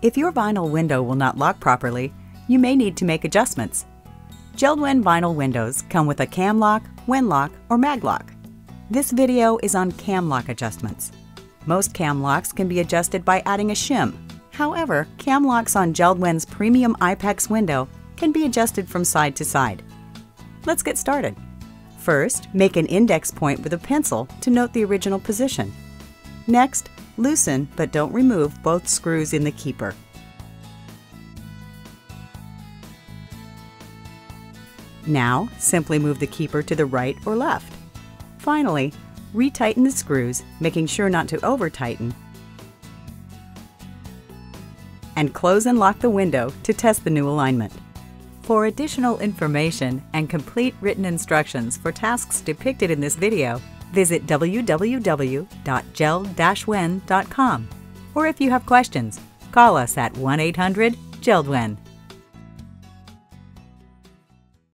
If your vinyl window will not lock properly, you may need to make adjustments. JELD-WEN vinyl windows come with a cam lock, WEN lock, or mag lock. This video is on cam lock adjustments. Most cam locks can be adjusted by adding a shim. However, cam locks on JELD-WEN's premium IPEX window can be adjusted from side to side. Let's get started. First, make an index point with a pencil to note the original position. Next, loosen but don't remove both screws in the keeper. Now, simply move the keeper to the right or left. Finally, retighten the screws, making sure not to over-tighten, and close and lock the window to test the new alignment. For additional information and complete written instructions for tasks depicted in this video, visit www.jeld-wen.com. Or if you have questions, call us at 1-800-JELD-WEN.